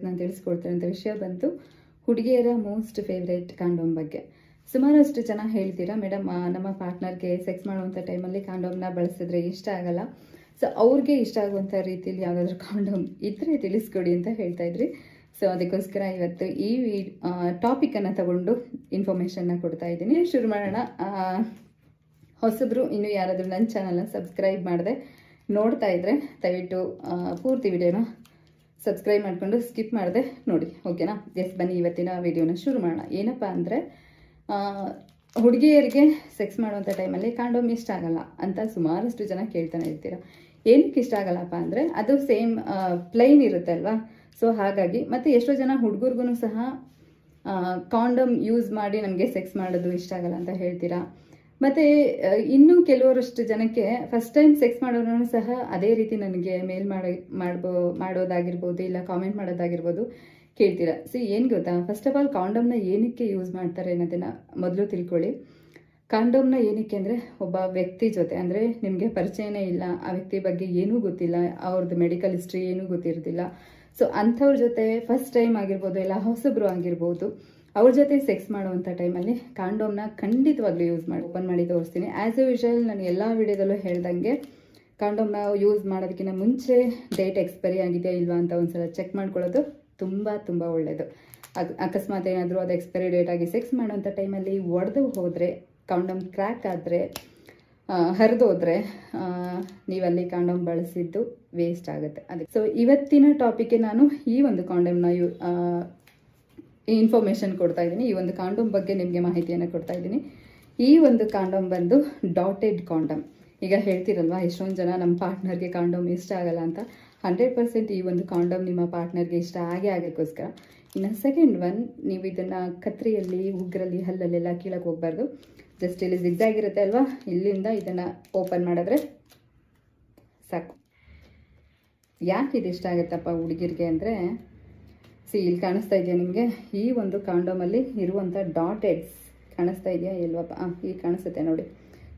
ನಾನು ತಿಳಿಸ್ಕೊಡ್ತಿರೋಂಥ ವಿಷಯ ಬಂತು ಹುಡುಗಿಯರ ಮೋಸ್ಟ್ ಫೇವ್ರೇಟ್ ಕಾಂಡೋಮ್ ಬಗ್ಗೆ. ಸುಮಾರಷ್ಟು ಜನ ಹೇಳ್ತೀರಾ ಮೇಡಮ್, ನಮ್ಮ ಪಾರ್ಟ್ನರ್ಗೆ ಸೆಕ್ಸ್ ಮಾಡುವಂಥ ಟೈಮಲ್ಲಿ ಕಾಂಡೋಮ್ನ ಬಳಸಿದ್ರೆ ಇಷ್ಟ ಆಗಲ್ಲ, ಸೊ ಅವ್ರಿಗೆ ಇಷ್ಟ ಆಗುವಂಥ ರೀತಿಯಲ್ಲಿ ಯಾವುದಾದ್ರೂ ಕಾಂಡೋಮ್ ಇದ್ದರೆ ತಿಳಿಸ್ಕೊಡಿ ಅಂತ ಹೇಳ್ತಾ ಇದ್ರಿ. ಸೊ ಅದಕ್ಕೋಸ್ಕರ ಇವತ್ತು ಈ ಟಾಪಿಕನ್ನು ತಗೊಂಡು ಇನ್ಫಾರ್ಮೇಷನ್ನ ಕೊಡ್ತಾ ಇದ್ದೀನಿ. ಶುರು ಮಾಡೋಣ. ಹೊಸಬ್ರು ಇನ್ನೂ ಯಾರಾದರೂ ನನ್ನ ಚಾನಲ್ನ ಸಬ್ಸ್ಕ್ರೈಬ್ ಮಾಡಿದೆ ನೋಡ್ತಾ ಇದ್ದರೆ ದಯವಿಟ್ಟು ಪೂರ್ತಿ ವಿಡಿಯೋನ ಸಬ್ಸ್ಕ್ರೈಬ್ ಮಾಡಿಕೊಂಡು ಸ್ಕಿಪ್ ಮಾಡಿದೆ ನೋಡಿ, ಓಕೆನಾ? ಎಸ್, ಬನ್ನಿ ಇವತ್ತಿನ ವಿಡಿಯೋನ ಶುರು ಮಾಡೋಣ. ಏನಪ್ಪ ಅಂದರೆ, ಹುಡುಗಿಯರಿಗೆ ಸೆಕ್ಸ್ ಮಾಡುವಂಥ ಟೈಮಲ್ಲಿ ಕಾಂಡೋಮ್ ಇಷ್ಟ ಆಗಲ್ಲ ಅಂತ ಸುಮಾರಷ್ಟು ಜನ ಕೇಳ್ತಾನೆ ಇರ್ತೀರ. ಏನಕ್ಕೆ ಇಷ್ಟ ಆಗಲ್ಲಪ್ಪ ಅಂದರೆ, ಅದು ಸೇಮ್ ಪ್ಲೈನ್ ಇರುತ್ತೆ ಅಲ್ವಾ, ಸೊ ಹಾಗಾಗಿ. ಮತ್ತು ಎಷ್ಟೋ ಜನ ಹುಡುಗರಿಗೂ ಸಹ ಕಾಂಡೋಮ್ ಯೂಸ್ ಮಾಡಿ ನಮಗೆ ಸೆಕ್ಸ್ ಮಾಡೋದು ಇಷ್ಟ ಆಗಲ್ಲ ಅಂತ ಹೇಳ್ತೀರಾ. ಮತ್ತು ಇನ್ನೂ ಕೆಲವರಷ್ಟು ಜನಕ್ಕೆ ಫಸ್ಟ್ ಟೈಮ್ ಸೆಕ್ಸ್ ಮಾಡೋರು ಸಹ ಅದೇ ರೀತಿ ನನಗೆ ಮೇಲ್ ಮಾಡೋದಾಗಿರ್ಬೋದು, ಇಲ್ಲ ಕಾಮೆಂಟ್ ಮಾಡೋದಾಗಿರ್ಬೋದು ಕೇಳ್ತೀರಾ. ಸೊ ಏನು ಗೊತ್ತಾ, ಫಸ್ಟ್ ಆಫ್ ಆಲ್ ಕಾಂಡೋಮ್ನ ಏನಕ್ಕೆ ಯೂಸ್ ಮಾಡ್ತಾರೆ ಅನ್ನೋದನ್ನು ಮೊದಲು ತಿಳ್ಕೊಳ್ಳಿ. ಕಾಂಡೋಮ್ನ ಏನಕ್ಕೆ ಅಂದರೆ, ಒಬ್ಬ ವ್ಯಕ್ತಿ ಜೊತೆ ಅಂದರೆ ನಿಮಗೆ ಪರಿಚಯನೇ ಇಲ್ಲ, ಆ ವ್ಯಕ್ತಿ ಬಗ್ಗೆ ಏನೂ ಗೊತ್ತಿಲ್ಲ, ಅವ್ರದ್ದು ಮೆಡಿಕಲ್ ಹಿಸ್ಟ್ರಿ ಏನೂ ಗೊತ್ತಿರೋದಿಲ್ಲ, ಸೊ ಅಂಥವ್ರ ಜೊತೆ ಫಸ್ಟ್ ಟೈಮ್ ಆಗಿರ್ಬೋದು, ಇಲ್ಲ ಹೊಸಬ್ರು ಆಗಿರ್ಬೋದು, ಅವ್ರ ಜೊತೆ ಸೆಕ್ಸ್ ಮಾಡುವಂಥ ಟೈಮಲ್ಲಿ ಕಾಂಡೋಮ್ನ ಖಂಡಿತವಾಗ್ಲೂ ಯೂಸ್ ಮಾಡಿ ಓಪನ್ ಮಾಡಿ ತೋರಿಸ್ತೀನಿ. ಆ್ಯಸ್ ಯೂಶುವಲ್ ನಾನು ಎಲ್ಲ ವಿಡಿಯೋದಲ್ಲೂ ಹೇಳ್ದಂಗೆ ಕಾಂಡೋಮ್ನ ಯೂಸ್ ಮಾಡೋದಕ್ಕಿಂತ ಮುಂಚೆ ಡೇಟ್ ಎಕ್ಸ್ಪೈರಿ ಆಗಿದೆಯಾ ಇಲ್ವಾ ಅಂತ ಒಂದ್ಸಲ ಚೆಕ್ ಮಾಡ್ಕೊಳ್ಳೋದು ತುಂಬ ತುಂಬ ಒಳ್ಳೆಯದು. ಅಕಸ್ಮಾತ್ ಏನಾದರೂ ಅದು ಎಕ್ಸ್ಪೈರಿ ಡೇಟ್ ಆಗಿ ಸೆಕ್ಸ್ ಮಾಡೋಂಥ ಟೈಮಲ್ಲಿ ಒಡೆದು ಹೋದರೆ, ಕಾಂಡೋಮ್ ಕ್ರ್ಯಾಕ್ ಆದರೆ, ಹರಿದೋದ್ರೆ, ನೀವಲ್ಲಿ ಕಾಂಡೋಮ್ ಬಳಸಿದ್ದು ವೇಸ್ಟ್ ಆಗುತ್ತೆ. ಅದಕ್ಕೆ ಸೊ ಇವತ್ತಿನ ಟಾಪಿಕ್ಗೆ ನಾನು ಈ ಒಂದು ಕಾಂಡೋಮ್ನ ಇನ್ಫಾರ್ಮೇಷನ್ ಕೊಡ್ತಾ ಇದ್ದೀನಿ. ಈ ಒಂದು ಕಾಂಡೋಮ್ ಬಗ್ಗೆ ನಿಮಗೆ ಮಾಹಿತಿಯನ್ನು ಕೊಡ್ತಾ ಇದ್ದೀನಿ. ಈ ಒಂದು ಕಾಂಡೋಮ್ ಬಂದು ಡಾಟೆಡ್ ಕಾಂಡೋಮ್. ಈಗ ಹೇಳ್ತಿರಲ್ವಾ, ಎಷ್ಟೊಂದು ಜನ ನಮ್ಮ ಪಾರ್ಟ್ನರ್ಗೆ ಕಾಂಡೋಮ್ ಇಷ್ಟ ಆಗಲ್ಲ ಅಂತ. 100% ಈ ಒಂದು ಕಾಂಡೋಮ್ ನಿಮ್ಮ ಪಾರ್ಟ್ನರ್ಗೆ ಇಷ್ಟ ಆಗೋಕ್ಕೋಸ್ಕರ. ಇನ್ನು ಸೆಕೆಂಡ್ ಒನ್, ನೀವು ಇದನ್ನು ಕತ್ರಿಯಲ್ಲಿ, ಉಗ್ರಲ್ಲಿ, ಹಲ್ಲಲ್ಲೆಲ್ಲ ಕೀಳಕ್ಕೆ ಹೋಗಬಾರ್ದು. ಜಸ್ಟ್ ಇಲ್ಲಿ ಜಿಗ್ಜಾಗ್ ಇರುತ್ತೆ ಅಲ್ವಾ, ಇಲ್ಲಿಂದ ಇದನ್ನು ಓಪನ್ ಮಾಡಿದ್ರೆ ಸಾಕು. ಯಾಕೆ ಇದು ಇಷ್ಟ ಆಗುತ್ತಪ್ಪ ಹುಡುಗಿರಿಗೆ ಅಂದರೆ, ಇಲ್ಲಿ ಕಾಣಿಸ್ತಾ ಇದೆಯಾ ನಿಮಗೆ, ಈ ಒಂದು ಕಾಂಡೋಮಲ್ಲಿ ಇರುವಂಥ ಡಾಟೆಡ್ಸ್ ಕಾಣಿಸ್ತಾ ಇದೆಯಾ ಇಲ್ವಪ್ಪ? ಈಗ ಕಾಣಿಸುತ್ತೆ ನೋಡಿ,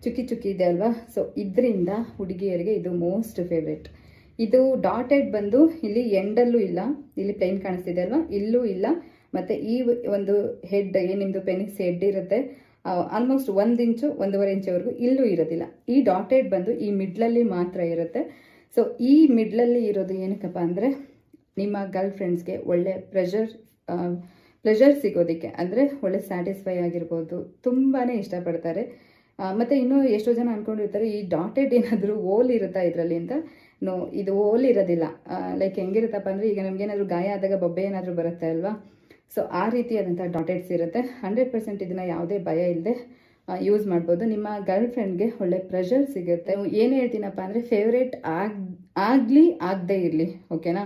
ಚುಕ್ಕಿ ಚುಕ್ಕಿ ಇದೆ ಅಲ್ವಾ. ಸೊ ಇದರಿಂದ ಹುಡುಗಿಯರಿಗೆ ಇದು ಮೋಸ್ಟ್ ಫೇವ್ರೇಟ್. ಇದು ಡಾಟೆಡ್ ಬಂದು ಇಲ್ಲಿ ಎಂಡಲ್ಲೂ ಇಲ್ಲ, ಇಲ್ಲಿ ಪ್ಲೈನ್ ಕಾಣಿಸ್ತಿದೆ ಅಲ್ವಾ, ಇಲ್ಲೂ ಇಲ್ಲ. ಮತ್ತು ಈ ಒಂದು ಹೆಡ್ ಏನು ನಿಮ್ಮದು ಪೆನಿಕ್ಸ್ ಹೆಡ್ ಇರುತ್ತೆ, ಆಲ್ಮೋಸ್ಟ್ 1 ಇಂಚು 1.5 ಇಂಚವರೆಗೂ ಇಲ್ಲೂ ಇರೋದಿಲ್ಲ. ಈ ಡಾಟೆಡ್ ಬಂದು ಈ ಮಿಡ್ಲಲ್ಲಿ ಮಾತ್ರ ಇರುತ್ತೆ. ಸೊ ಈ ಮಿಡ್ಲಲ್ಲಿ ಇರೋದು ಏನಕ್ಕಪ್ಪ ಅಂದರೆ, ನಿಮ್ಮ ಗರ್ಲ್ ಫ್ರೆಂಡ್ಸ್ಗೆ ಒಳ್ಳೆ ಪ್ಲೆಜರ್ ಸಿಗೋದಕ್ಕೆ, ಅಂದರೆ ಒಳ್ಳೆ ಸ್ಯಾಟಿಸ್ಫೈ ಆಗಿರ್ಬೋದು, ತುಂಬಾ ಇಷ್ಟಪಡ್ತಾರೆ. ಮತ್ತು ಇನ್ನೂ ಎಷ್ಟೋ ಜನ ಅಂದ್ಕೊಂಡಿರ್ತಾರೆ ಈ ಡಾಟೆಡ್ ಏನಾದರೂ ಓಲ್ ಇರುತ್ತಾ ಇದರಲ್ಲಿ ಅಂತ. ನೋ, ಇದು ಓಲ್ ಇರೋದಿಲ್ಲ. ಲೈಕ್ ಹೆಂಗಿರುತ್ತಪ್ಪ ಅಂದರೆ, ಈಗ ನಮಗೇನಾದರೂ ಗಾಯ ಆದಾಗ ಬೊಬ್ಬೆ ಏನಾದರೂ ಬರುತ್ತೆ ಅಲ್ವಾ, ಸೊ ಆ ರೀತಿಯಾದಂಥ ಡಾಟೆಡ್ಸ್ ಇರುತ್ತೆ. 100% ಇದನ್ನು ಯಾವುದೇ ಭಯ ಇಲ್ಲದೆ ಯೂಸ್ ಮಾಡ್ಬೋದು. ನಿಮ್ಮ ಗರ್ಲ್ ಫ್ರೆಂಡ್ಗೆ ಒಳ್ಳೆ ಪ್ರೆಷರ್ ಸಿಗುತ್ತೆ. ಏನು ಹೇಳ್ತೀನಪ್ಪ ಅಂದರೆ, ಫೇವ್ರೇಟ್ ಆಗಲಿ ಆಗದೇ ಇರಲಿ, ಓಕೆನಾ?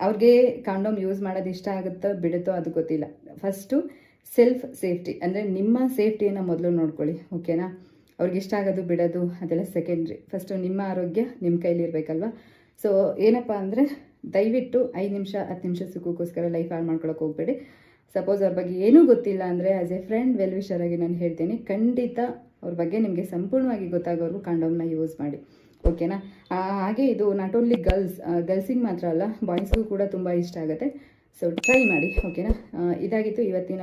ಅವ್ರಿಗೆ ಕಾಂಡೋಮ್ ಯೂಸ್ ಮಾಡೋದು ಇಷ್ಟ ಆಗುತ್ತೋ ಬಿಡುತ್ತೋ ಅದು ಗೊತ್ತಿಲ್ಲ. ಫಸ್ಟು ಸೆಲ್ಫ್ ಸೇಫ್ಟಿ, ಅಂದರೆ ನಿಮ್ಮ ಸೇಫ್ಟಿಯನ್ನು ಮೊದಲು ನೋಡ್ಕೊಳ್ಳಿ, ಓಕೆನಾ? ಅವ್ರಿಗೆ ಇಷ್ಟ ಆಗೋದು ಬಿಡೋದು ಅದೆಲ್ಲ ಸೆಕೆಂಡ್ರಿ. ಫಸ್ಟು ನಿಮ್ಮ ಆರೋಗ್ಯ ನಿಮ್ಮ ಕೈಲಿರಬೇಕಲ್ವ. ಸೊ ಏನಪ್ಪ ಅಂದರೆ, ದಯವಿಟ್ಟು 5 ನಿಮಿಷ 10 ನಿಮಿಷ ಸುಖಕ್ಕೋಸ್ಕರ ಲೈಫ್ ಹಾಳು ಮಾಡ್ಕೊಳಕ್ಕೆ ಹೋಗಬೇಡಿ. ಸಪೋಸ್ ಅವ್ರ ಬಗ್ಗೆ ಏನೂ ಗೊತ್ತಿಲ್ಲ ಅಂದರೆ, as A friend well wisher ಆಗಿ ನಾನು ಹೇಳ್ತೀನಿ, ಖಂಡಿತ ಅವ್ರ ಬಗ್ಗೆ ನಿಮಗೆ ಸಂಪೂರ್ಣವಾಗಿ ಗೊತ್ತಾಗೋರ್ಗೂ ಕಾಂಡೋಮ್ನ ಯೂಸ್ ಮಾಡಿ, ಓಕೆನಾ? ಹಾಗೆ ಇದು ನಾಟ್ ಓನ್ಲಿ ಗರ್ಲ್ಸಿಗೆ ಮಾತ್ರ ಅಲ್ಲ, ಬಾಯ್ಸ್ಗೂ ಕೂಡ ತುಂಬ ಇಷ್ಟ ಆಗುತ್ತೆ. ಸೊ ಟ್ರೈ ಮಾಡಿ, ಓಕೆನಾ? ಇದಾಗಿತ್ತು ಇವತ್ತಿನ